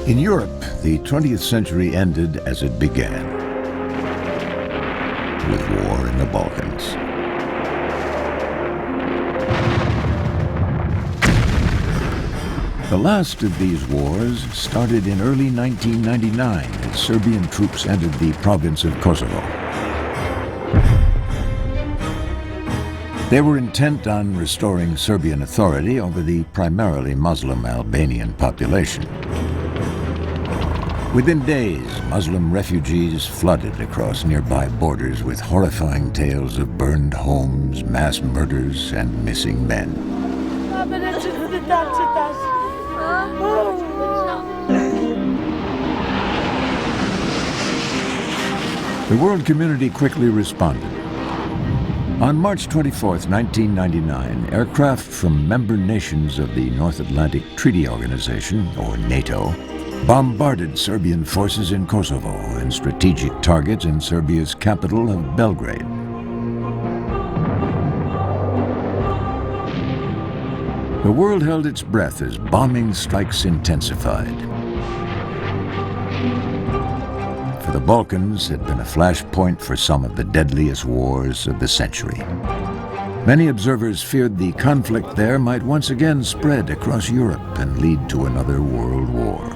In Europe, the 20th century ended as it began, with war in the Balkans. The last of these wars started in early 1999 as Serbian troops entered the province of Kosovo. They were intent on restoring Serbian authority over the primarily Muslim Albanian population. Within days, Muslim refugees flooded across nearby borders with horrifying tales of burned homes, mass murders, and missing men. The world community quickly responded. On March 24, 1999, aircraft from member nations of the North Atlantic Treaty Organization, or NATO, bombarded Serbian forces in Kosovo and strategic targets in Serbia's capital of Belgrade. The world held its breath as bombing strikes intensified. For the Balkans had been a flashpoint for some of the deadliest wars of the century. Many observers feared the conflict there might once again spread across Europe and lead to another world war.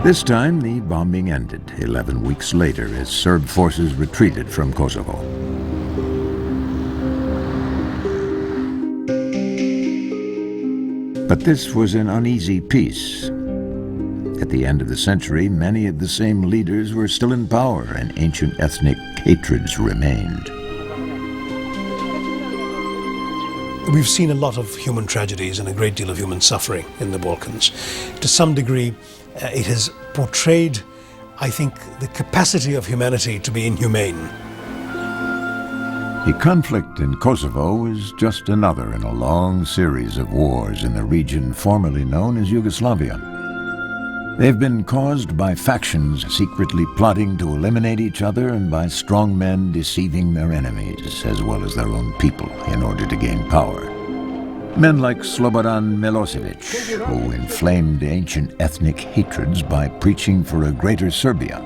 This time, the bombing ended 11 weeks later as Serb forces retreated from Kosovo. But this was an uneasy peace. At the end of the century, many of the same leaders were still in power, and ancient ethnic hatreds remained. We've seen a lot of human tragedies and a great deal of human suffering in the Balkans. To some degree, it has portrayed, I think, the capacity of humanity to be inhumane. The conflict in Kosovo is just another in a long series of wars in the region formerly known as Yugoslavia. They've been caused by factions secretly plotting to eliminate each other and by strong men deceiving their enemies, as well as their own people, in order to gain power. Men like Slobodan Milosevic, who inflamed ancient ethnic hatreds by preaching for a greater Serbia.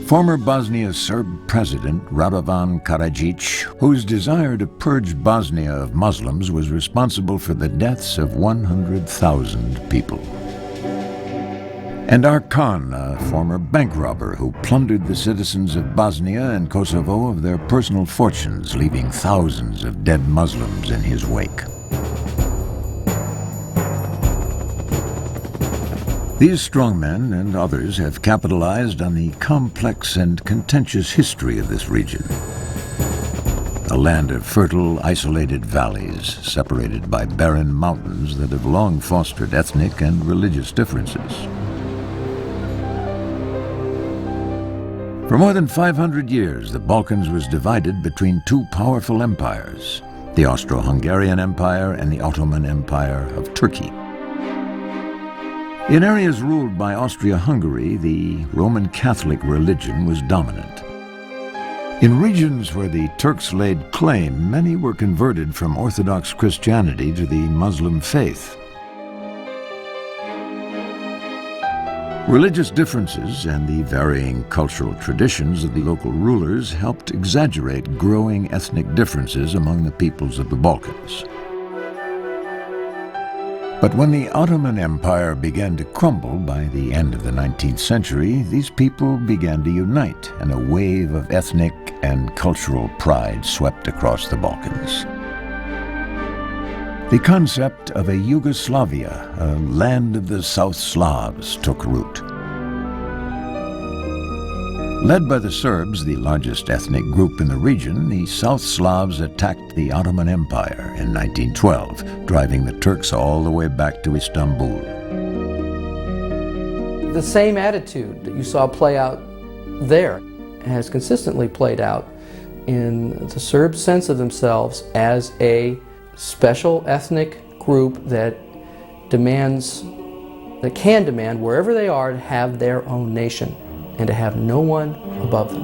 Former Bosnia Serb President Radovan Karadzic, whose desire to purge Bosnia of Muslims was responsible for the deaths of 100,000 people. And Arkan, a former bank robber who plundered the citizens of Bosnia and Kosovo of their personal fortunes, leaving thousands of dead Muslims in his wake. These strongmen and others have capitalized on the complex and contentious history of this region. A land of fertile, isolated valleys, separated by barren mountains that have long fostered ethnic and religious differences. For more than 500 years, the Balkans was divided between two powerful empires, the Austro-Hungarian Empire and the Ottoman Empire of Turkey. In areas ruled by Austria-Hungary, the Roman Catholic religion was dominant. In regions where the Turks laid claim, many were converted from Orthodox Christianity to the Muslim faith. Religious differences and the varying cultural traditions of the local rulers helped exaggerate growing ethnic differences among the peoples of the Balkans. But when the Ottoman Empire began to crumble by the end of the 19th century, these people began to unite, and a wave of ethnic and cultural pride swept across the Balkans. The concept of a Yugoslavia, a land of the South Slavs, took root. Led by the Serbs, the largest ethnic group in the region, the South Slavs attacked the Ottoman Empire in 1912, driving the Turks all the way back to Istanbul. The same attitude that you saw play out there has consistently played out in the Serbs' sense of themselves as a special ethnic group that can demand wherever they are to have their own nation and to have no one above them.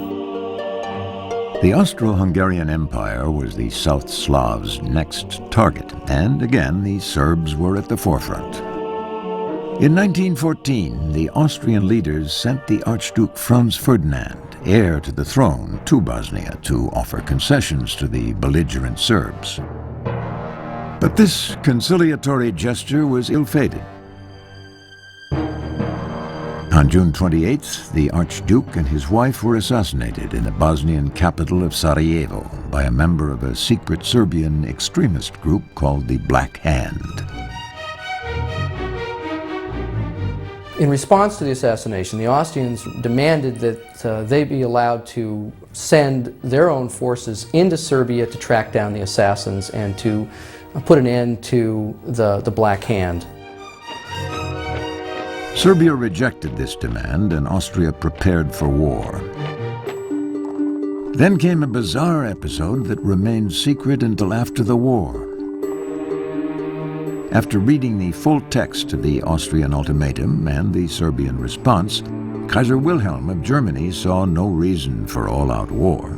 The Austro-Hungarian Empire was the South Slavs' next target, and again the Serbs were at the forefront. In 1914, the Austrian leaders sent the Archduke Franz Ferdinand, heir to the throne, to Bosnia to offer concessions to the belligerent Serbs. But this conciliatory gesture was ill-fated. On June 28th, the Archduke and his wife were assassinated in the Bosnian capital of Sarajevo by a member of a secret Serbian extremist group called the Black Hand. In response to the assassination, the Austrians demanded that they be allowed to send their own forces into Serbia to track down the assassins and to put an end to the Black Hand. Serbia rejected this demand, and Austria prepared for war. Then came a bizarre episode that remained secret until after the war. After reading the full text of the Austrian ultimatum and the Serbian response, Kaiser Wilhelm of Germany saw no reason for all-out war.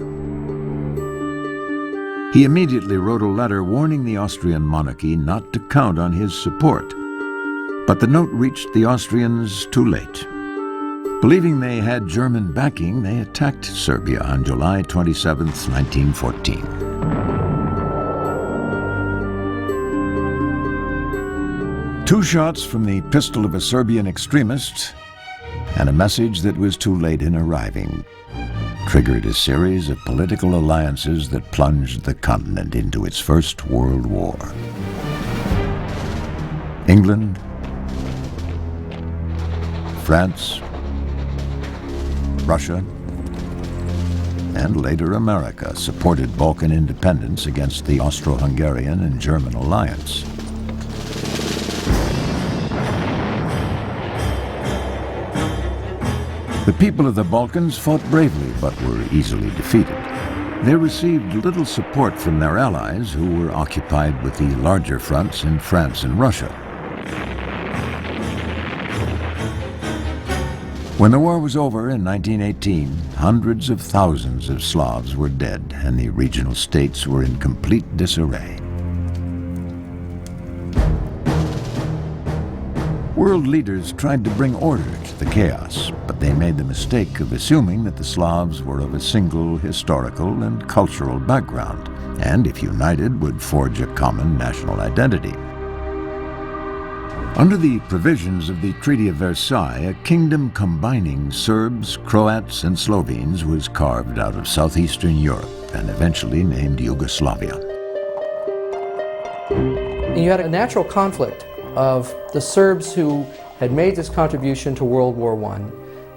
He immediately wrote a letter warning the Austrian monarchy not to count on his support. But the note reached the Austrians too late. Believing they had German backing, they attacked Serbia on July 27, 1914. Two shots from the pistol of a Serbian extremist and a message that was too late in arriving triggered a series of political alliances that plunged the continent into its First World War. England, France, Russia, and later America supported Balkan independence against the Austro-Hungarian and German alliance. The people of the Balkans fought bravely but were easily defeated. They received little support from their allies, who were occupied with the larger fronts in France and Russia. When the war was over in 1918, hundreds of thousands of Slavs were dead, and the regional states were in complete disarray. World leaders tried to bring order to the chaos, but they made the mistake of assuming that the Slavs were of a single historical and cultural background, and if united, would forge a common national identity. Under the provisions of the Treaty of Versailles, a kingdom combining Serbs, Croats, and Slovenes was carved out of southeastern Europe and eventually named Yugoslavia. You had a natural conflict of the Serbs who had made this contribution to World War I,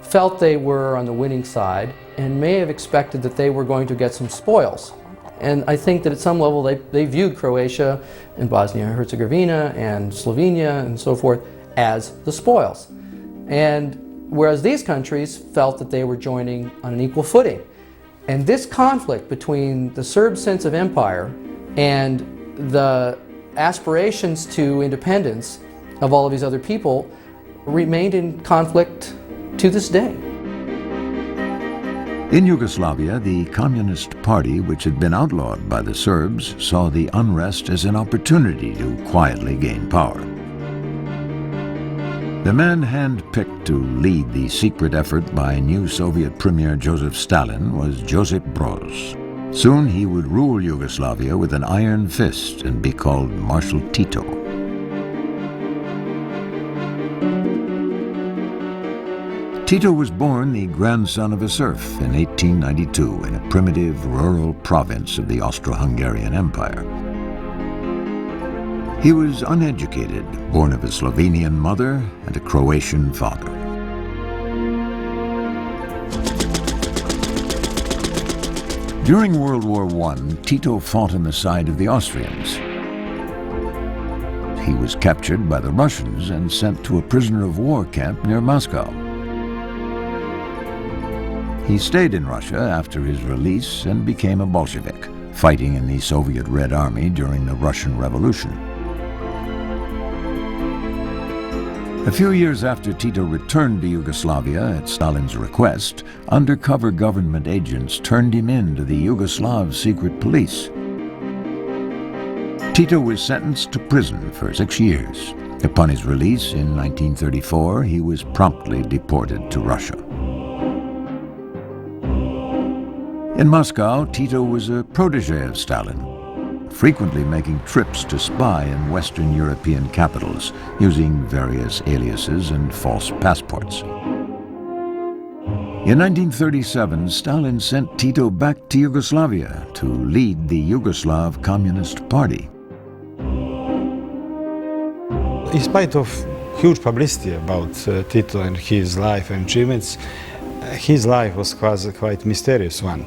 felt they were on the winning side, and may have expected that they were going to get some spoils. And I think that at some level they viewed Croatia and Bosnia and Herzegovina and Slovenia and so forth as the spoils. And whereas these countries felt that they were joining on an equal footing. And this conflict between the Serb sense of empire and the aspirations to independence of all of these other people remained in conflict to this day. In Yugoslavia, the Communist Party, which had been outlawed by the Serbs, saw the unrest as an opportunity to quietly gain power. The man hand-picked to lead the secret effort by new Soviet Premier Joseph Stalin was Josip Broz. Soon he would rule Yugoslavia with an iron fist and be called Marshal Tito. Tito was born the grandson of a serf in 1892 in a primitive rural province of the Austro-Hungarian Empire. He was uneducated, born of a Slovenian mother and a Croatian father. During World War I, Tito fought on the side of the Austrians. He was captured by the Russians and sent to a prisoner of war camp near Moscow. He stayed in Russia after his release and became a Bolshevik, fighting in the Soviet Red Army during the Russian Revolution. A few years after Tito returned to Yugoslavia at Stalin's request, undercover government agents turned him in to the Yugoslav secret police. Tito was sentenced to prison for 6 years. Upon his release in 1934, he was promptly deported to Russia. In Moscow, Tito was a protege of Stalin, frequently making trips to spy in Western European capitals, using various aliases and false passports. In 1937, Stalin sent Tito back to Yugoslavia to lead the Yugoslav Communist Party. In spite of huge publicity about Tito and his life and achievements, his life was quite mysterious one.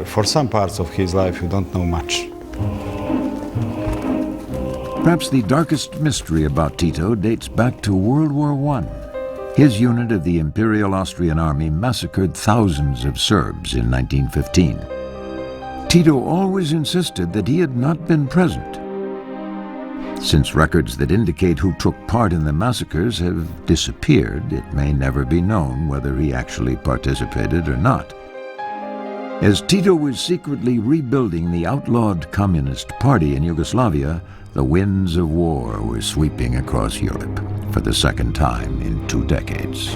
For some parts of his life, you don't know much. Perhaps the darkest mystery about Tito dates back to World War I. His unit of the Imperial Austrian Army massacred thousands of Serbs in 1915. Tito always insisted that he had not been present. Since records that indicate who took part in the massacres have disappeared, it may never be known whether he actually participated or not. As Tito was secretly rebuilding the outlawed Communist Party in Yugoslavia, the winds of war were sweeping across Europe for the second time in 2 decades.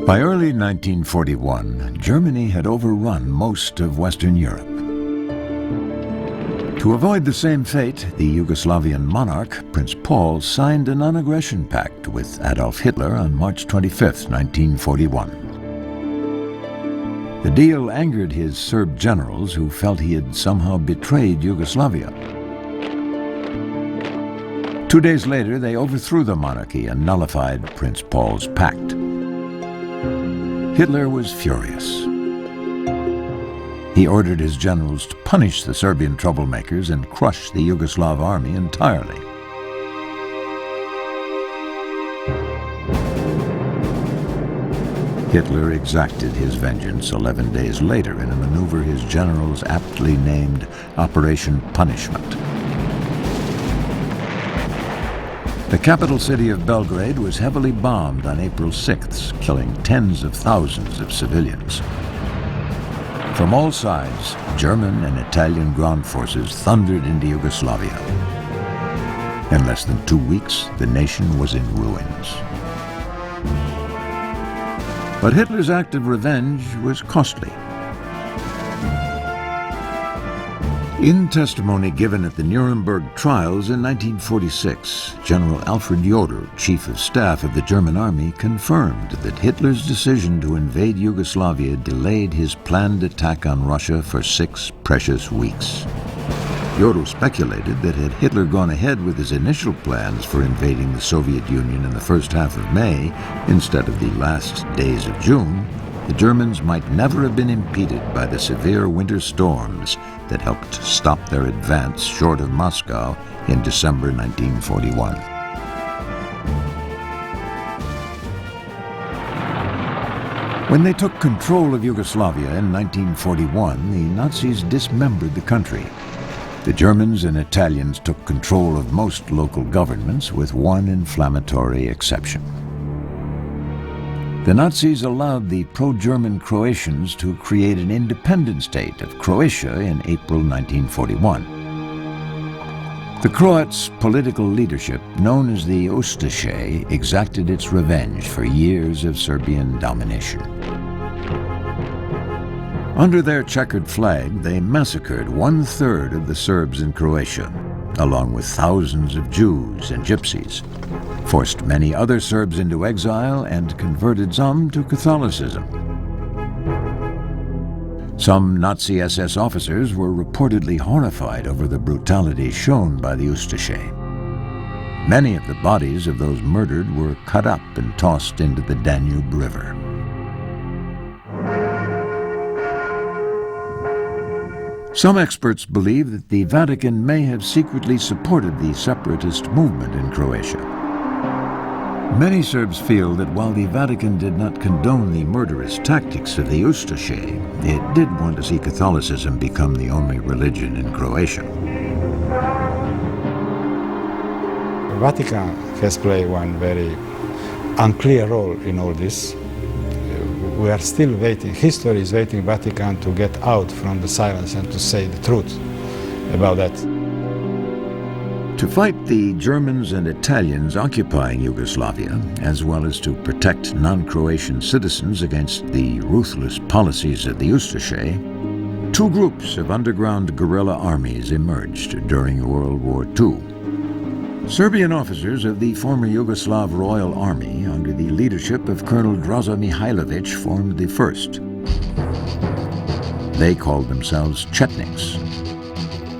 By early 1941, Germany had overrun most of Western Europe. To avoid the same fate, the Yugoslavian monarch, Prince Paul, signed a non-aggression pact with Adolf Hitler on March 25, 1941. The deal angered his Serb generals who felt he had somehow betrayed Yugoslavia. 2 days later, they overthrew the monarchy and nullified Prince Paul's pact. Hitler was furious. He ordered his generals to punish the Serbian troublemakers and crush the Yugoslav army entirely. Hitler exacted his vengeance 11 days later in a maneuver his generals aptly named Operation Punishment. The capital city of Belgrade was heavily bombed on April 6th, killing tens of thousands of civilians. From all sides, German and Italian ground forces thundered into Yugoslavia. In less than 2 weeks, the nation was in ruins. But Hitler's act of revenge was costly. In testimony given at the Nuremberg trials in 1946, General Alfred Jodl, Chief of Staff of the German Army, confirmed that Hitler's decision to invade Yugoslavia delayed his planned attack on Russia for 6 precious weeks. Jodl speculated that had Hitler gone ahead with his initial plans for invading the Soviet Union in the first half of May, instead of the last days of June, the Germans might never have been impeded by the severe winter storms that helped stop their advance short of Moscow in December 1941. When they took control of Yugoslavia in 1941, the Nazis dismembered the country. The Germans and Italians took control of most local governments, with one inflammatory exception. The Nazis allowed the pro-German Croatians to create an independent state of Croatia in April 1941. The Croats' political leadership, known as the Ustaše, exacted its revenge for years of Serbian domination. Under their checkered flag, they massacred 1/3 of the Serbs in Croatia, along with thousands of Jews and Gypsies, forced many other Serbs into exile, and converted some to Catholicism. Some Nazi SS officers were reportedly horrified over the brutality shown by the Ustaše. Many of the bodies of those murdered were cut up and tossed into the Danube River. Some experts believe that the Vatican may have secretly supported the separatist movement in Croatia. Many Serbs feel that while the Vatican did not condone the murderous tactics of the Ustaše, it did want to see Catholicism become the only religion in Croatia. The Vatican has played one very unclear role in all this. we are still waiting. History is waiting Vatican to get out from the silence and to say the truth about that. To fight the Germans and Italians occupying Yugoslavia, as well as to protect non-Croatian citizens against the ruthless policies of the Ustaše, two groups of underground guerrilla armies emerged during World War II. Serbian officers of the former Yugoslav Royal Army, under the leadership of Colonel Draza Mihailovic, formed the first. They called themselves Chetniks.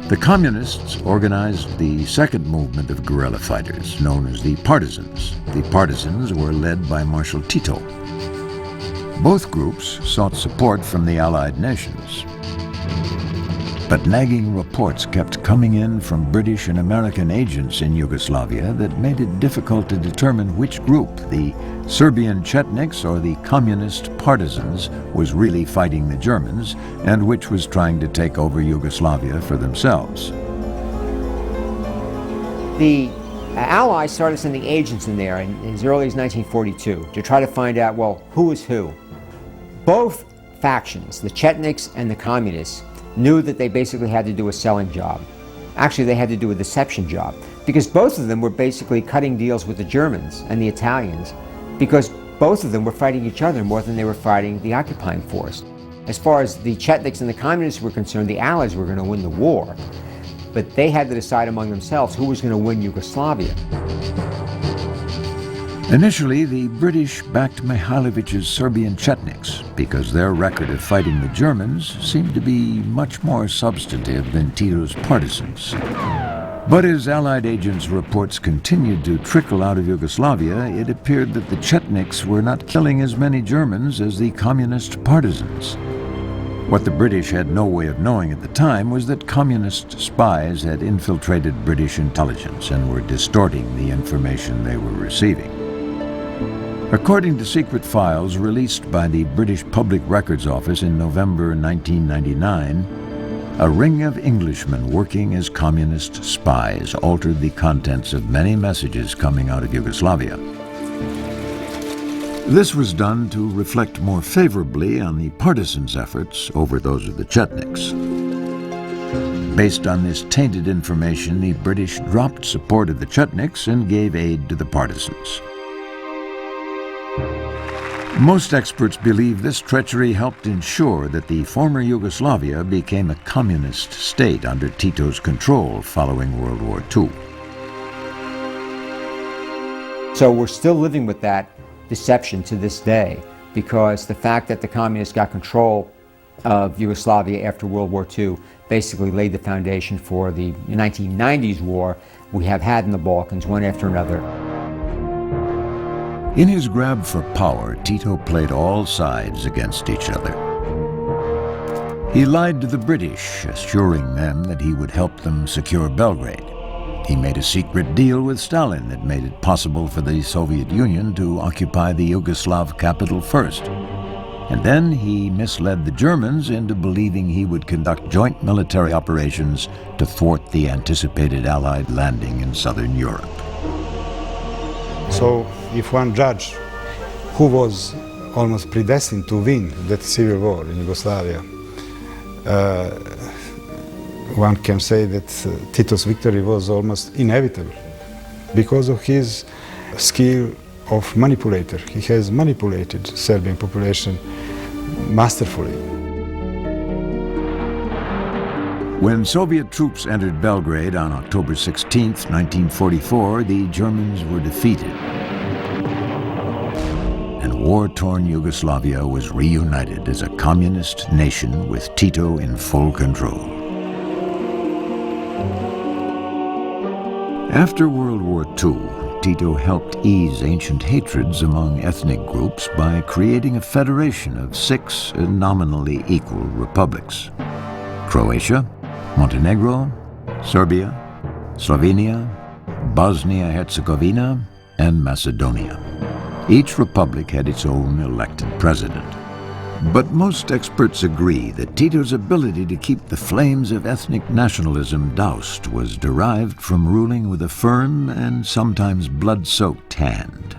The Communists organized the second movement of guerrilla fighters, known as the Partisans. The Partisans were led by Marshal Tito. Both groups sought support from the Allied nations. But nagging reports kept coming in from British and American agents in Yugoslavia that made it difficult to determine which group, the Serbian Chetniks or the Communist Partisans, was really fighting the Germans and which was trying to take over Yugoslavia for themselves. The Allies started sending agents in there as early as 1942 to try to find out, well, who is who. Both factions, the Chetniks and the Communists, knew that they basically had to do a selling job. Actually, they had to do a deception job, because both of them were basically cutting deals with the Germans and the Italians, because both of them were fighting each other more than they were fighting the occupying force. As far as the Chetniks and the Communists were concerned, the Allies were going to win the war, but they had to decide among themselves who was going to win Yugoslavia. Initially, the British backed Mihailovic's Serbian Chetniks because their record of fighting the Germans seemed to be much more substantive than Tito's partisans. But as Allied agents' reports continued to trickle out of Yugoslavia, it appeared that the Chetniks were not killing as many Germans as the Communist partisans. What the British had no way of knowing at the time was that Communist spies had infiltrated British intelligence and were distorting the information they were receiving. According to secret files released by the British Public Records Office in November 1999, a ring of Englishmen working as communist spies altered the contents of many messages coming out of Yugoslavia. This was done to reflect more favorably on the partisans' efforts over those of the Chetniks. Based on this tainted information, the British dropped support of the Chetniks and gave aid to the partisans. Most experts believe this treachery helped ensure that the former Yugoslavia became a communist state under Tito's control following World War II. So we're still living with that deception to this day, because the fact that the communists got control of Yugoslavia after World War II basically laid the foundation for the 1990s war we have had in the Balkans, one after another. In his grab for power, Tito played all sides against each other. He lied to the British, assuring them that he would help them secure Belgrade. He made a secret deal with Stalin that made it possible for the Soviet Union to occupy the Yugoslav capital first. And then he misled the Germans into believing he would conduct joint military operations to thwart the anticipated Allied landing in southern Europe. So if one judge who was almost predestined to win that civil war in Yugoslavia, one can say that Tito's victory was almost inevitable because of his skill of manipulator. He has manipulated Serbian population masterfully. When Soviet troops entered Belgrade on October 16, 1944, the Germans were defeated. And war-torn Yugoslavia was reunited as a communist nation with Tito in full control. After World War II, Tito helped ease ancient hatreds among ethnic groups by creating a federation of 6 nominally equal republics: Croatia, Montenegro, Serbia, Slovenia, Bosnia-Herzegovina, and Macedonia. Each republic had its own elected president. But most experts agree that Tito's ability to keep the flames of ethnic nationalism doused was derived from ruling with a firm and sometimes blood-soaked hand.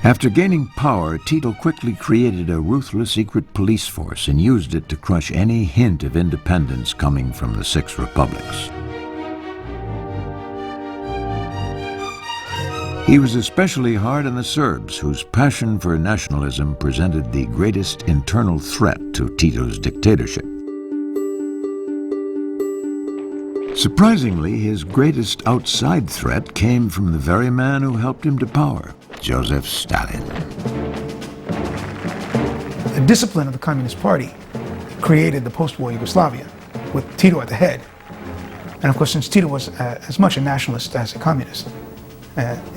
After gaining power, Tito quickly created a ruthless secret police force and used it to crush any hint of independence coming from the six republics. He was especially hard on the Serbs, whose passion for nationalism presented the greatest internal threat to Tito's dictatorship. Surprisingly, his greatest outside threat came from the very man who helped him to power, Joseph Stalin. The discipline of the Communist Party created the post-war Yugoslavia, with Tito at the head. And of course, since Tito was as much a nationalist as a communist,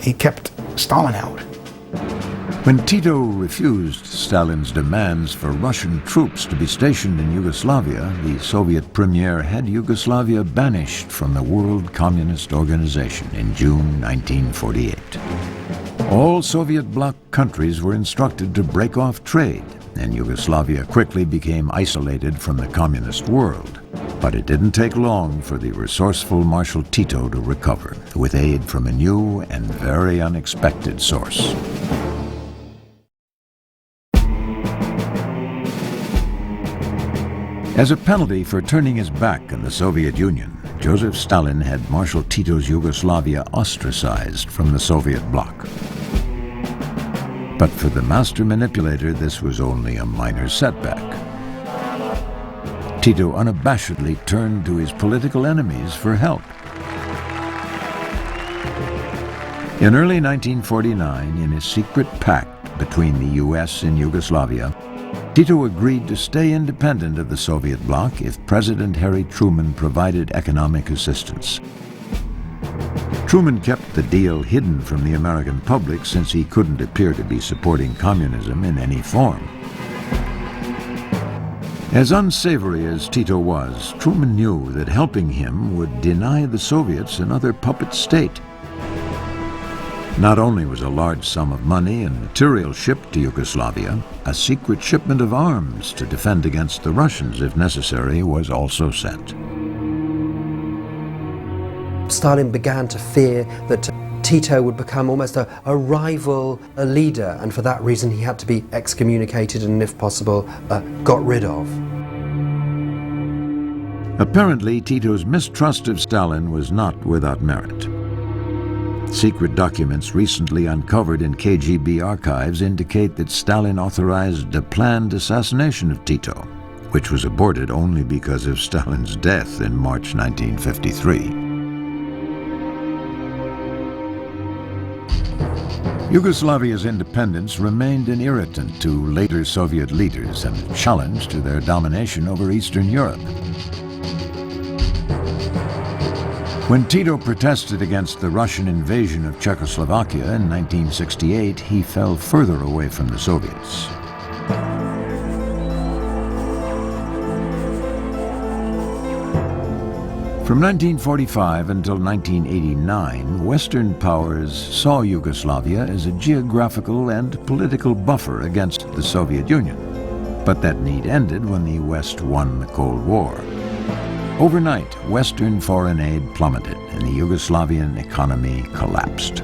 he kept Stalin out. When Tito refused Stalin's demands for Russian troops to be stationed in Yugoslavia, the Soviet premier had Yugoslavia banished from the World Communist Organization in June 1948. All Soviet bloc countries were instructed to break off trade, and Yugoslavia quickly became isolated from the communist world. But it didn't take long for the resourceful Marshal Tito to recover, with aid from a new and very unexpected source. As a penalty for turning his back on the Soviet Union, Joseph Stalin had Marshal Tito's Yugoslavia ostracized from the Soviet bloc. But for the master manipulator, this was only a minor setback. Tito unabashedly turned to his political enemies for help. In early 1949, in a secret pact between the U.S. and Yugoslavia, Tito agreed to stay independent of the Soviet bloc if President Harry Truman provided economic assistance. Truman kept the deal hidden from the American public since he couldn't appear to be supporting communism in any form. As unsavory as Tito was, Truman knew that helping him would deny the Soviets another puppet state. Not only was a large sum of money and material shipped to Yugoslavia, a secret shipment of arms to defend against the Russians, if necessary, was also sent. Stalin began to fear that Tito would become almost a rival, a leader, and for that reason he had to be excommunicated and, if possible, got rid of. Apparently, Tito's mistrust of Stalin was not without merit. Secret documents recently uncovered in KGB archives indicate that Stalin authorized a planned assassination of Tito, which was aborted only because of Stalin's death in March 1953. Yugoslavia's independence remained an irritant to later Soviet leaders and a challenge to their domination over Eastern Europe. When Tito protested against the Russian invasion of Czechoslovakia in 1968, he fell further away from the Soviets. From 1945 until 1989, Western powers saw Yugoslavia as a geographical and political buffer against the Soviet Union. But that need ended when the West won the Cold War. Overnight, Western foreign aid plummeted and the Yugoslavian economy collapsed.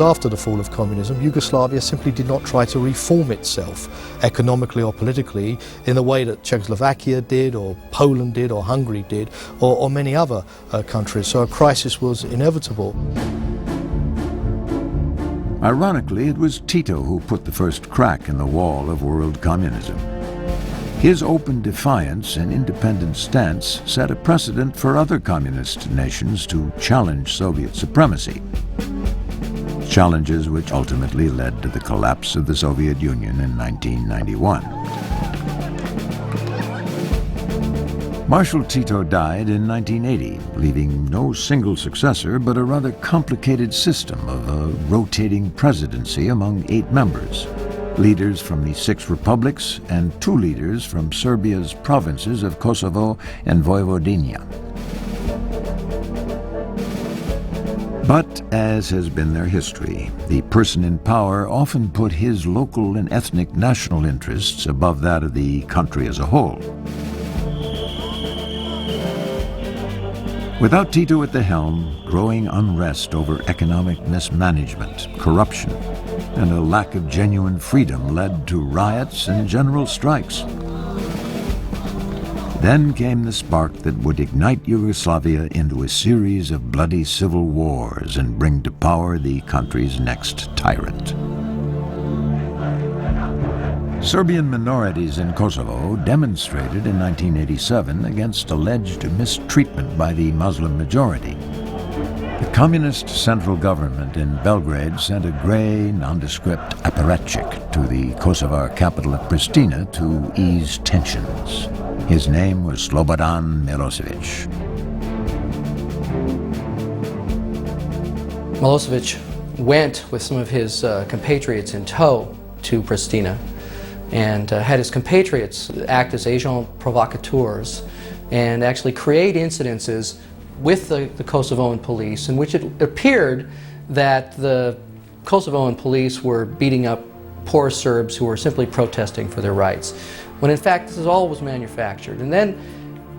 After the fall of communism, Yugoslavia simply did not try to reform itself economically or politically in the way that Czechoslovakia did, or Poland did, or Hungary did, or many other countries. So a crisis was inevitable. Ironically, it was Tito who put the first crack in the wall of world communism. His open defiance and independent stance set a precedent for other communist nations to challenge Soviet supremacy. Challenges which ultimately led to the collapse of the Soviet Union in 1991. Marshal Tito died in 1980, leaving no single successor but a rather complicated system of a rotating presidency among 8 members, leaders from the 6 republics and 2 leaders from Serbia's provinces of Kosovo and Vojvodina. But, as has been their history, the person in power often put his local and ethnic national interests above that of the country as a whole. Without Tito at the helm, growing unrest over economic mismanagement, corruption, and a lack of genuine freedom led to riots and general strikes. Then came the spark that would ignite Yugoslavia into a series of bloody civil wars and bring to power the country's next tyrant. Serbian minorities in Kosovo demonstrated in 1987 against alleged mistreatment by the Muslim majority. The communist central government in Belgrade sent a grey, nondescript apparatchik to the Kosovar capital of Pristina to ease tensions. His name was Slobodan Milosevic. Milosevic went with some of his compatriots in tow to Pristina and had his compatriots act as agents provocateurs and actually create incidences with the Kosovoan police in which it appeared that the Kosovoan police were beating up poor Serbs who were simply protesting for their rights, when in fact this all was manufactured. And then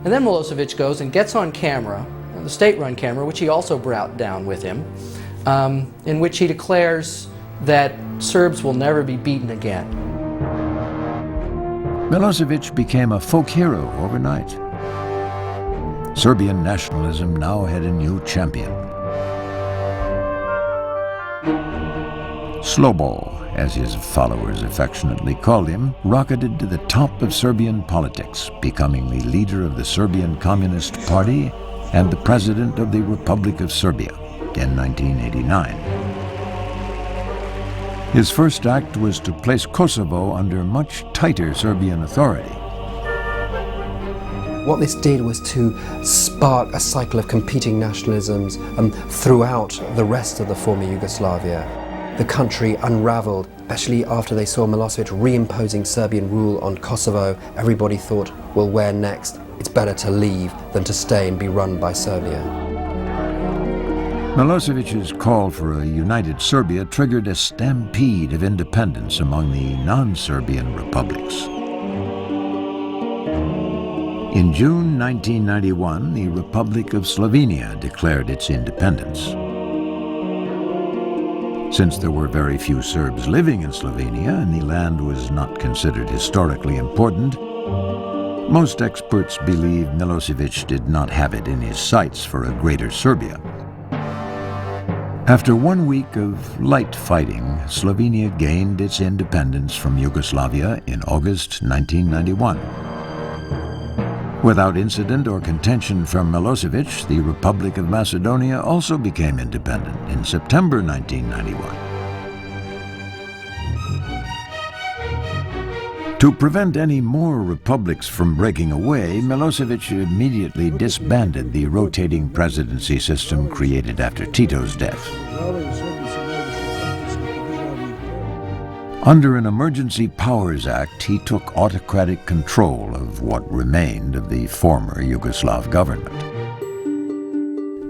Milosevic goes and gets on camera, the state-run camera, which he also brought down with him, in which he declares that Serbs will never be beaten again. Milosevic became a folk hero overnight. Serbian nationalism now had a new champion. Slobo, as his followers affectionately called him, rocketed to the top of Serbian politics, becoming the leader of the Serbian Communist Party and the president of the Republic of Serbia in 1989. His first act was to place Kosovo under much tighter Serbian authority. What this did was to spark a cycle of competing nationalisms throughout the rest of the former Yugoslavia. The country unraveled, especially after they saw Milosevic reimposing Serbian rule on Kosovo. Everybody thought, well, where next? It's better to leave than to stay and be run by Serbia. Milosevic's call for a united Serbia triggered a stampede of independence among the non-Serbian republics. In June 1991, the Republic of Slovenia declared its independence. Since there were very few Serbs living in Slovenia and the land was not considered historically important, most experts believe Milosevic did not have it in his sights for a greater Serbia. After 1 week of light fighting, Slovenia gained its independence from Yugoslavia in August 1991. Without incident or contention from Milosevic, the Republic of Macedonia also became independent in September 1991. To prevent any more republics from breaking away, Milosevic immediately disbanded the rotating presidency system created after Tito's death. Under an Emergency Powers Act, he took autocratic control of what remained of the former Yugoslav government.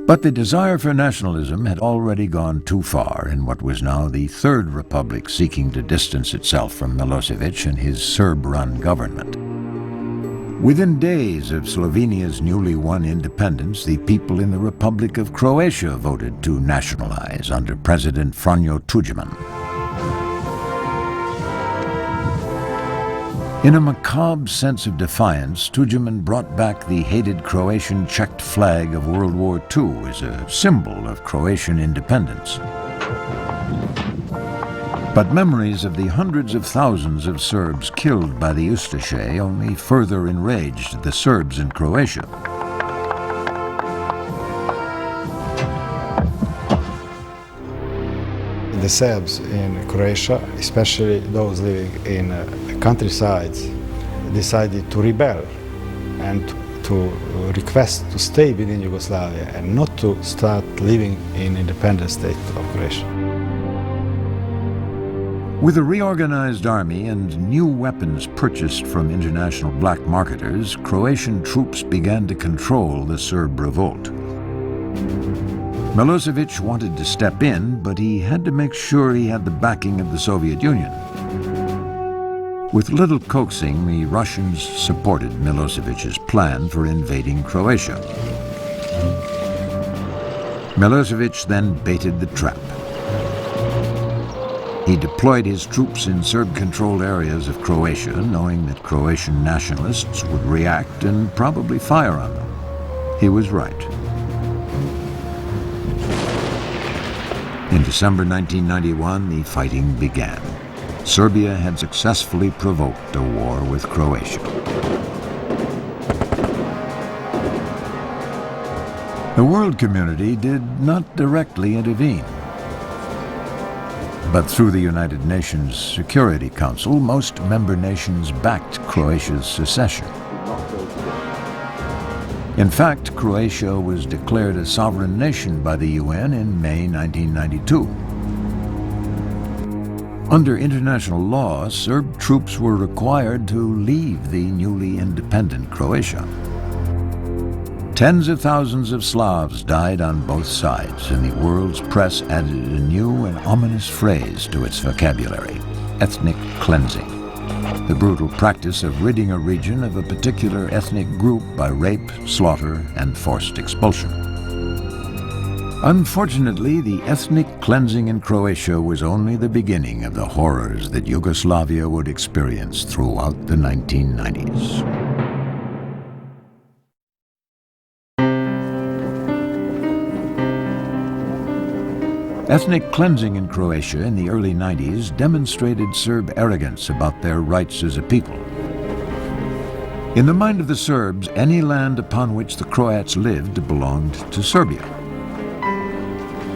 But the desire for nationalism had already gone too far in what was now the Third Republic seeking to distance itself from Milosevic and his Serb-run government. Within days of Slovenia's newly won independence, the people in the Republic of Croatia voted to nationalize under President Franjo Tuđman. In a macabre sense of defiance, Tuđman brought back the hated Croatian checked flag of World War II as a symbol of Croatian independence. But memories of the hundreds of thousands of Serbs killed by the Ustaše only further enraged the Serbs in Croatia. The Serbs in Croatia, especially those living in countryside, decided to rebel and to request to stay within Yugoslavia and not to start living in independent state of Croatia. With a reorganized army and new weapons purchased from international black marketers, Croatian troops began to control the Serb revolt. Milosevic wanted to step in, but he had to make sure he had the backing of the Soviet Union. With little coaxing, the Russians supported Milosevic's plan for invading Croatia. Milosevic then baited the trap. He deployed his troops in Serb-controlled areas of Croatia, knowing that Croatian nationalists would react and probably fire on them. He was right. In December 1991, the fighting began. Serbia had successfully provoked a war with Croatia. The world community did not directly intervene. But through the United Nations Security Council, most member nations backed Croatia's secession. In fact, Croatia was declared a sovereign nation by the UN in May 1992. Under international law, Serb troops were required to leave the newly independent Croatia. Tens of thousands of Slavs died on both sides, and the world's press added a new and ominous phrase to its vocabulary: ethnic cleansing, the brutal practice of ridding a region of a particular ethnic group by rape, slaughter, and forced expulsion. Unfortunately, the ethnic cleansing in Croatia was only the beginning of the horrors that Yugoslavia would experience throughout the 1990s. Ethnic cleansing in Croatia in the early 90s demonstrated Serb arrogance about their rights as a people. In the mind of the Serbs, any land upon which the Croats lived belonged to Serbia.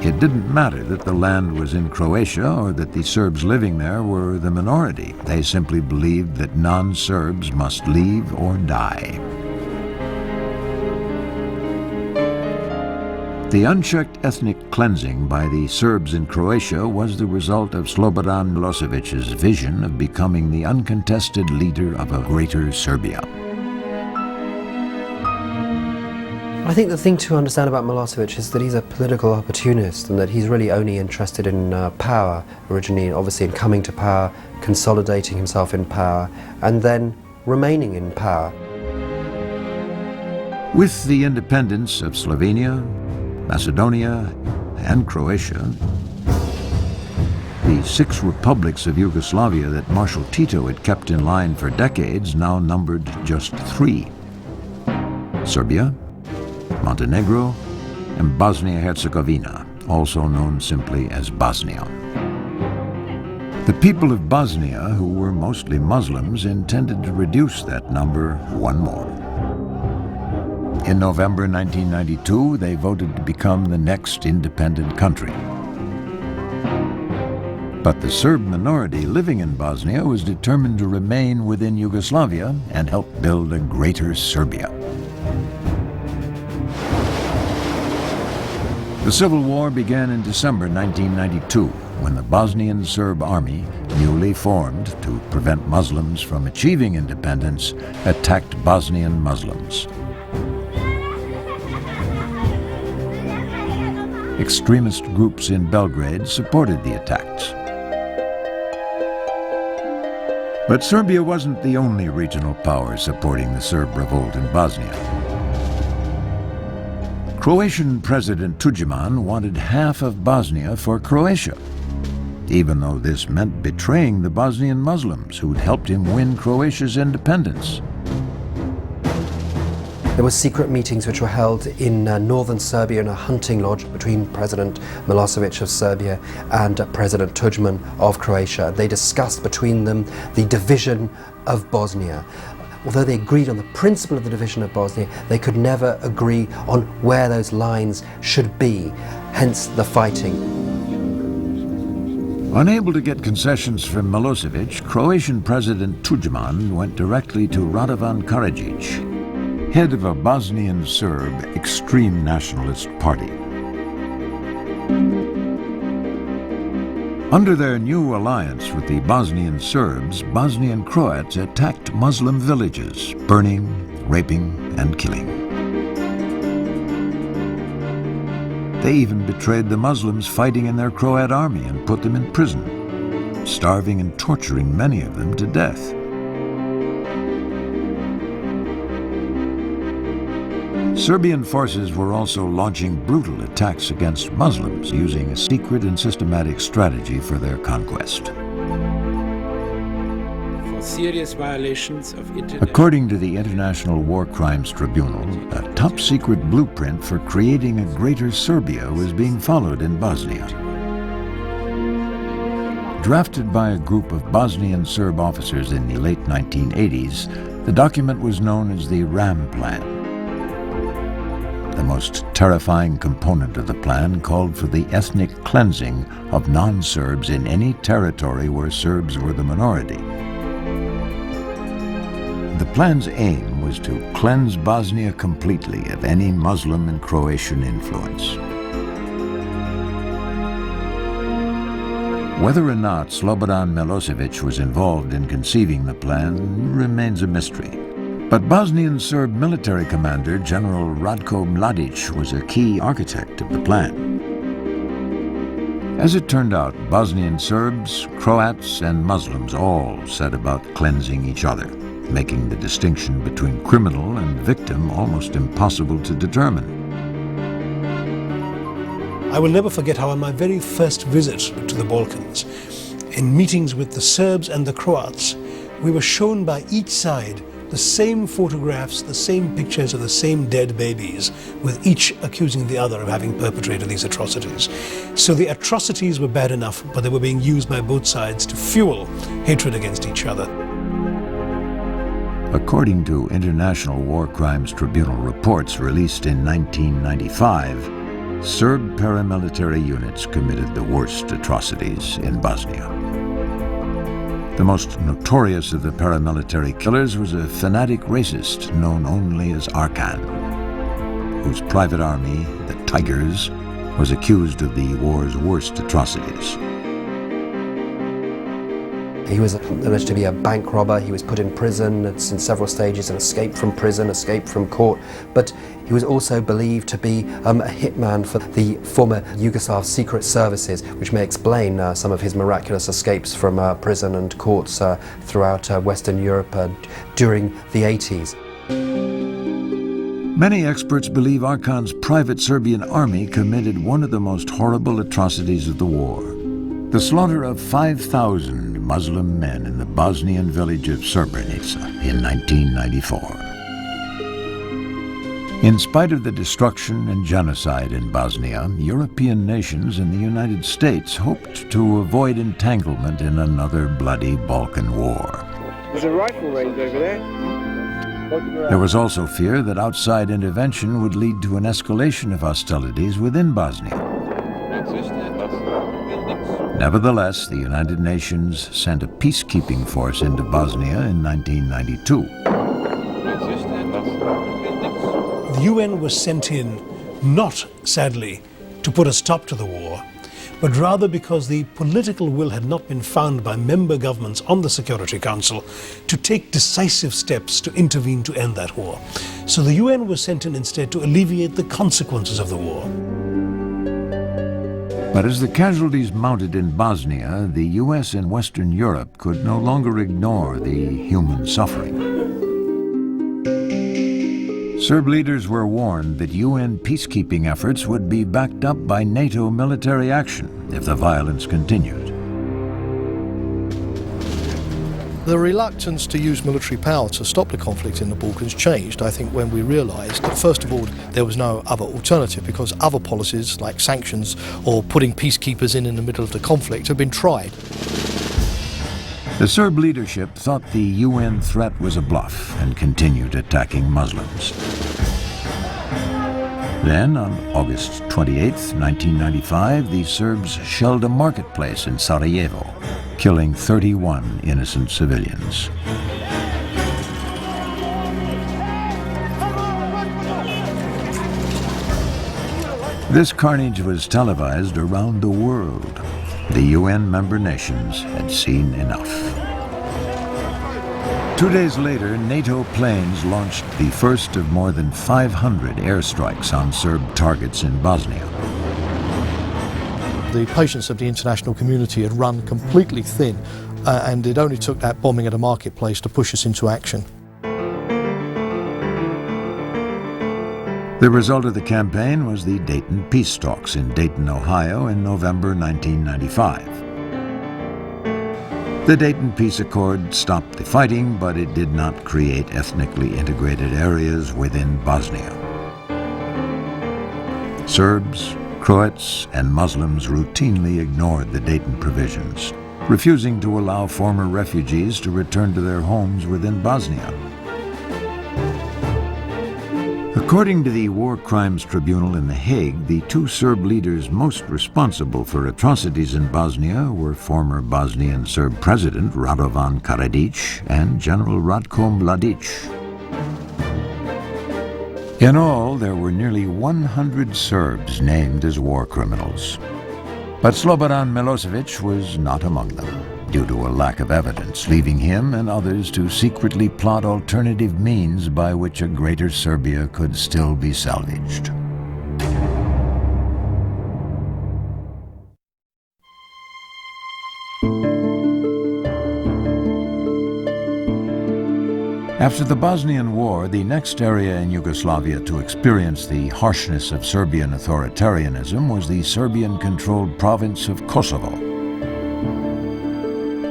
It didn't matter that the land was in Croatia or that the Serbs living there were the minority. They simply believed that non-Serbs must leave or die. The unchecked ethnic cleansing by the Serbs in Croatia was the result of Slobodan Milosevic's vision of becoming the uncontested leader of a greater Serbia. I think the thing to understand about Milosevic is that he's a political opportunist and that he's really only interested in power, originally obviously in coming to power, consolidating himself in power, and then remaining in power. With the independence of Slovenia, Macedonia, and Croatia, the 6 republics of Yugoslavia that Marshal Tito had kept in line for decades now numbered just 3: Serbia, Montenegro, and Bosnia-Herzegovina, also known simply as Bosnia. The people of Bosnia, who were mostly Muslims, intended to reduce that number 1 more. In November 1992, they voted to become the next independent country. But the Serb minority living in Bosnia was determined to remain within Yugoslavia and help build a greater Serbia. The Civil War began in December 1992, when the Bosnian Serb army, newly formed to prevent Muslims from achieving independence, attacked Bosnian Muslims. Extremist groups in Belgrade supported the attacks. But Serbia wasn't the only regional power supporting the Serb revolt in Bosnia. Croatian President Tudjman wanted half of Bosnia for Croatia, even though this meant betraying the Bosnian Muslims who'd helped him win Croatia's independence. There were secret meetings which were held in northern Serbia in a hunting lodge between President Milosevic of Serbia and President Tudjman of Croatia. They discussed between them the division of Bosnia. Although they agreed on the principle of the division of Bosnia, they could never agree on where those lines should be, hence the fighting. Unable to get concessions from Milosevic, Croatian President Tudjman went directly to Radovan Karadzic, head of a Bosnian Serb extreme nationalist party. Under their new alliance with the Bosnian Serbs, Bosnian Croats attacked Muslim villages, burning, raping, and killing. They even betrayed the Muslims fighting in their Croat army and put them in prison, starving and torturing many of them to death. Serbian forces were also launching brutal attacks against Muslims, using a secret and systematic strategy for their conquest. For serious violations of international... According to the International War Crimes Tribunal, a top-secret blueprint for creating a greater Serbia was being followed in Bosnia. Drafted by a group of Bosnian Serb officers in the late 1980s, the document was known as the RAM Plan. The most terrifying component of the plan called for the ethnic cleansing of non-Serbs in any territory where Serbs were the minority. The plan's aim was to cleanse Bosnia completely of any Muslim and Croatian influence. Whether or not Slobodan Milosevic was involved in conceiving the plan remains a mystery. But Bosnian Serb military commander General Ratko Mladic was a key architect of the plan. As it turned out, Bosnian Serbs, Croats, and Muslims all set about cleansing each other, making the distinction between criminal and victim almost impossible to determine. I will never forget how on my very first visit to the Balkans, in meetings with the Serbs and the Croats, we were shown by each side the same photographs, the same pictures of the same dead babies, with each accusing the other of having perpetrated these atrocities. So the atrocities were bad enough, but they were being used by both sides to fuel hatred against each other. According to International War Crimes Tribunal reports released in 1995, Serb paramilitary units committed the worst atrocities in Bosnia. The most notorious of the paramilitary killers was a fanatic racist known only as Arkan, whose private army, the Tigers, was accused of the war's worst atrocities. He was alleged to be a bank robber. He was put in prison in several stages and escaped from prison, escaped from court. But he was also believed to be a hitman for the former Yugoslav secret services, which may explain some of his miraculous escapes from prison and courts throughout Western Europe during the 80s. Many experts believe Arkan's private Serbian army committed one of the most horrible atrocities of the war: the slaughter of 5,000 Muslim men in the Bosnian village of Srebrenica in 1994. In spite of the destruction and genocide in Bosnia, European nations and the United States hoped to avoid entanglement in another bloody Balkan war. There's a rifle range over there. There was also fear that outside intervention would lead to an escalation of hostilities within Bosnia. Nevertheless, the United Nations sent a peacekeeping force into Bosnia in 1992. The UN was sent in not, sadly, to put a stop to the war, but rather because the political will had not been found by member governments on the Security Council to take decisive steps to intervene to end that war. So the UN was sent in instead to alleviate the consequences of the war. But as the casualties mounted in Bosnia, the US and Western Europe could no longer ignore the human suffering. Serb leaders were warned that UN peacekeeping efforts would be backed up by NATO military action if the violence continued. The reluctance to use military power to stop the conflict in the Balkans changed, I think, when we realised that, first of all, there was no other alternative, because other policies like sanctions or putting peacekeepers in the middle of the conflict had been tried. The Serb leadership thought the UN threat was a bluff and continued attacking Muslims. Then, on August 28, 1995, the Serbs shelled a marketplace in Sarajevo, killing 31 innocent civilians. This carnage was televised around the world. The UN member nations had seen enough. 2 days later, NATO planes launched the first of more than 500 airstrikes on Serb targets in Bosnia. The patience of the international community had run completely thin, and it only took that bombing at a marketplace to push us into action. The result of the campaign was the Dayton peace talks in Dayton, Ohio in November 1995. The Dayton Peace Accord stopped the fighting, but it did not create ethnically integrated areas within Bosnia. Serbs, Croats, and Muslims routinely ignored the Dayton provisions, refusing to allow former refugees to return to their homes within Bosnia. According to the War Crimes Tribunal in The Hague, the two Serb leaders most responsible for atrocities in Bosnia were former Bosnian Serb President Radovan Karadzic and General Ratko Mladic. In all, there were nearly 100 Serbs named as war criminals. But Slobodan Milosevic was not among them, due to a lack of evidence, leaving him and others to secretly plot alternative means by which a greater Serbia could still be salvaged. After the Bosnian War, the next area in Yugoslavia to experience the harshness of Serbian authoritarianism was the Serbian-controlled province of Kosovo.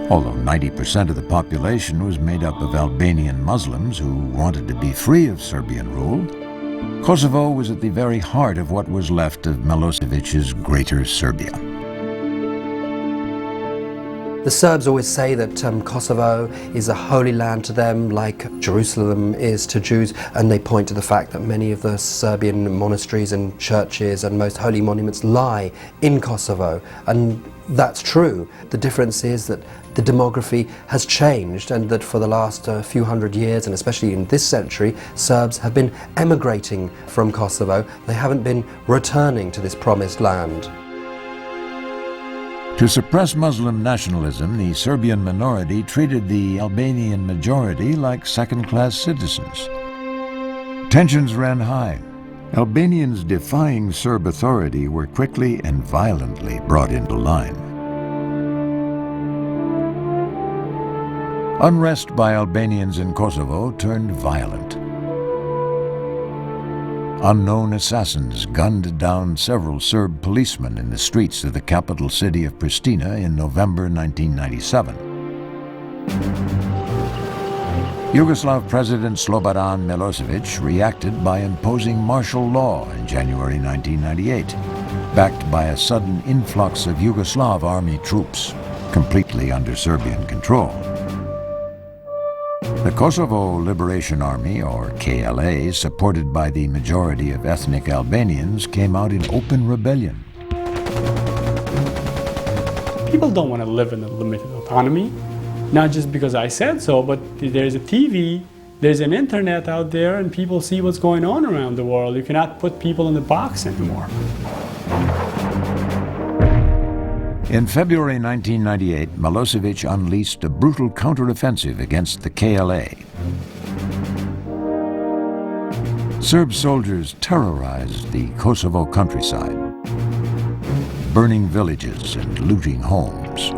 Although 90% of the population was made up of Albanian Muslims who wanted to be free of Serbian rule, Kosovo was at the very heart of what was left of Milosevic's Greater Serbia. The Serbs always say that Kosovo is a holy land to them, like Jerusalem is to Jews, and they point to the fact that many of the Serbian monasteries and churches and most holy monuments lie in Kosovo, and that's true. The difference is that the demography has changed, and that for the last few hundred years, and especially in this century, Serbs have been emigrating from Kosovo. They haven't been returning to this promised land. To suppress Muslim nationalism, the Serbian minority treated the Albanian majority like second-class citizens. Tensions ran high. Albanians defying Serb authority were quickly and violently brought into line. Unrest by Albanians in Kosovo turned violent. Unknown assassins gunned down several Serb policemen in the streets of the capital city of Pristina in November 1997. Yugoslav President Slobodan Milosevic reacted by imposing martial law in January 1998, backed by a sudden influx of Yugoslav army troops, completely under Serbian control. The Kosovo Liberation Army, or KLA, supported by the majority of ethnic Albanians, came out in open rebellion. People don't want to live in a limited autonomy, not just because I said so, but there's a TV, there's an internet out there, and people see what's going on around the world. You cannot put people in the box anymore. In February 1998, Milosevic unleashed a brutal counteroffensive against the KLA. Serb soldiers terrorized the Kosovo countryside, burning villages and looting homes.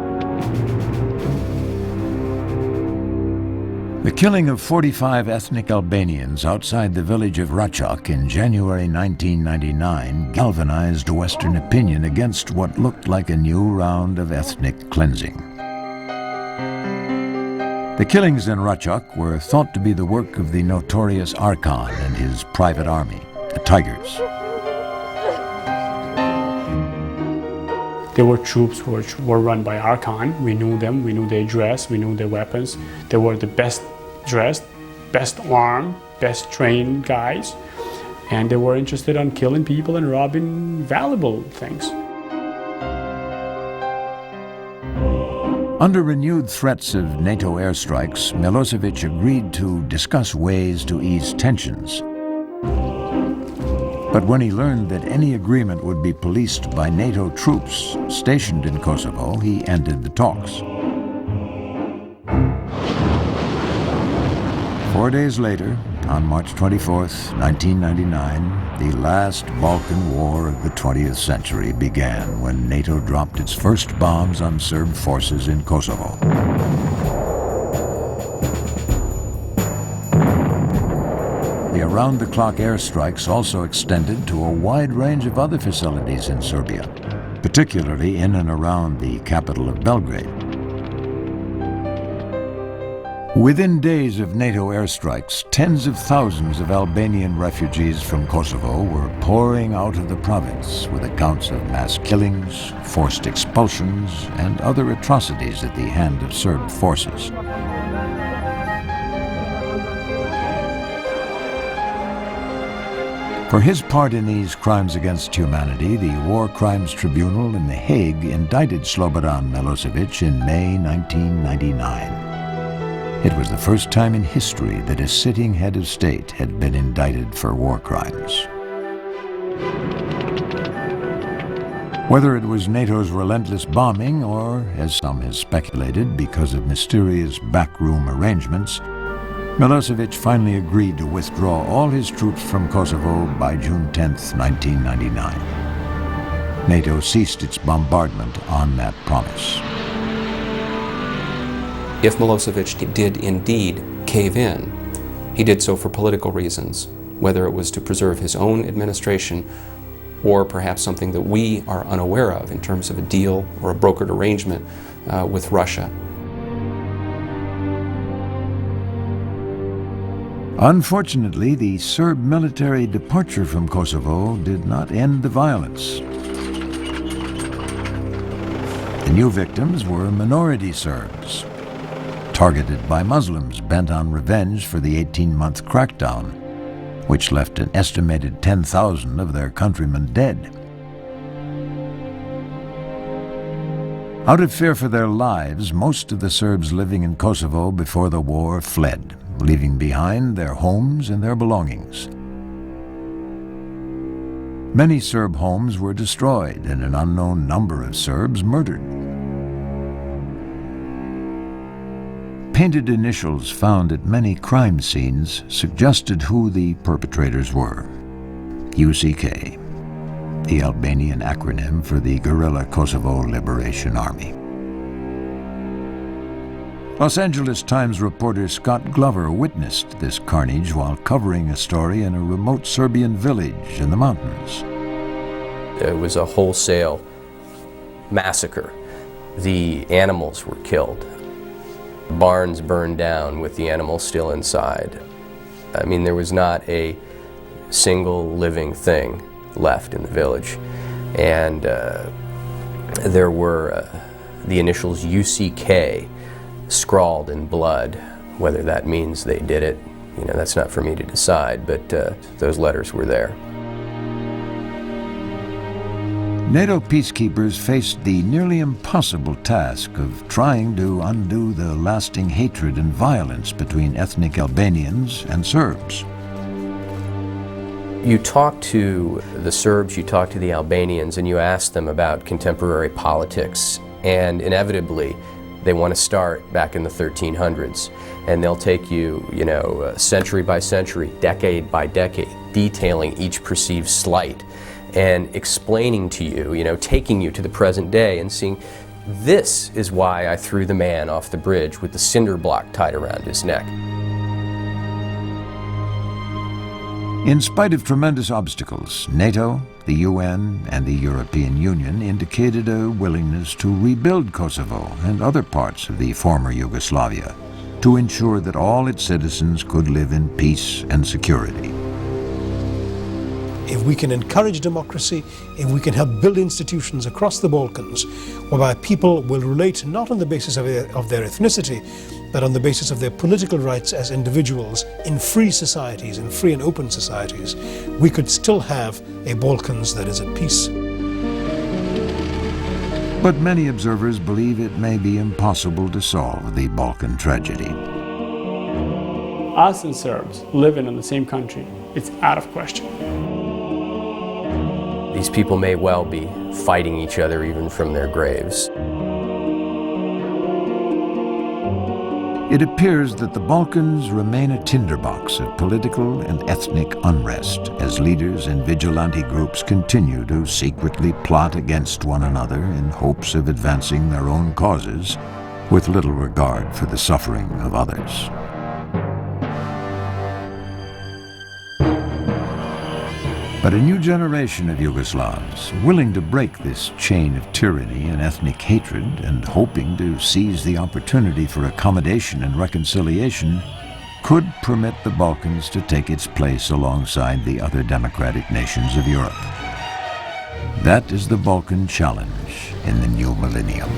The killing of 45 ethnic Albanians outside the village of Račak in January 1999 galvanized Western opinion against what looked like a new round of ethnic cleansing. The killings in Račak were thought to be the work of the notorious Arkan and his private army, the Tigers. There were troops which were run by Arkan. We knew them, we knew their dress, we knew their weapons. They were the best dressed, best armed, best trained guys. And they were interested in killing people and robbing valuable things. Under renewed threats of NATO airstrikes, Milosevic agreed to discuss ways to ease tensions. But when he learned that any agreement would be policed by NATO troops stationed in Kosovo, he ended the talks. 4 days later, on March 24th, 1999, the last Balkan War of the 20th century began when NATO dropped its first bombs on Serb forces in Kosovo. The round-the-clock airstrikes also extended to a wide range of other facilities in Serbia, particularly in and around the capital of Belgrade. Within days of NATO airstrikes, tens of thousands of Albanian refugees from Kosovo were pouring out of the province with accounts of mass killings, forced expulsions, and other atrocities at the hand of Serb forces. For his part in these crimes against humanity, the War Crimes Tribunal in The Hague indicted Slobodan Milosevic in May 1999. It was the first time in history that a sitting head of state had been indicted for war crimes. Whether it was NATO's relentless bombing or, as some have speculated, because of mysterious backroom arrangements, Milosevic finally agreed to withdraw all his troops from Kosovo by June 10, 1999. NATO ceased its bombardment on that promise. If Milosevic did indeed cave in, he did so for political reasons, whether it was to preserve his own administration or perhaps something that we are unaware of in terms of a deal or a brokered arrangement with Russia. Unfortunately, the Serb military departure from Kosovo did not end the violence. The new victims were minority Serbs, targeted by Muslims bent on revenge for the 18-month crackdown, which left an estimated 10,000 of their countrymen dead. Out of fear for their lives, most of the Serbs living in Kosovo before the war fled, leaving behind their homes and their belongings. Many Serb homes were destroyed and an unknown number of Serbs murdered. Painted initials found at many crime scenes suggested who the perpetrators were. UCK, the Albanian acronym for the guerrilla Kosovo Liberation Army. Los Angeles Times reporter Scott Glover witnessed this carnage while covering a story in a remote Serbian village in the mountains. It was a wholesale massacre. The animals were killed. Barns burned down with the animals still inside. I mean, there was not a single living thing left in the village. And there were the initials UCK scrawled in blood. Whether that means they did it, you know, that's not for me to decide, but those letters were there. NATO peacekeepers faced the nearly impossible task of trying to undo the lasting hatred and violence between ethnic Albanians and Serbs. You talk to the Serbs, you talk to the Albanians, and you ask them about contemporary politics, and inevitably they want to start back in the 1300s, and they'll take you, you know, century by century, decade by decade, detailing each perceived slight and explaining to you, you know, taking you to the present day and seeing, this is why I threw the man off the bridge with the cinder block tied around his neck. In spite of tremendous obstacles, NATO, the UN, and the European Union indicated a willingness to rebuild Kosovo and other parts of the former Yugoslavia to ensure that all its citizens could live in peace and security. If we can encourage democracy, if we can help build institutions across the Balkans whereby people will relate not on the basis of their ethnicity, but on the basis of their political rights as individuals in free societies, in free and open societies, we could still have a Balkans that is at peace. But many observers believe it may be impossible to solve the Balkan tragedy. Us and Serbs living in the same country, it's out of question. These people may well be fighting each other even from their graves. It appears that the Balkans remain a tinderbox of political and ethnic unrest as leaders and vigilante groups continue to secretly plot against one another in hopes of advancing their own causes with little regard for the suffering of others. But a new generation of Yugoslavs, willing to break this chain of tyranny and ethnic hatred and hoping to seize the opportunity for accommodation and reconciliation, could permit the Balkans to take its place alongside the other democratic nations of Europe. That is the Balkan challenge in the new millennium.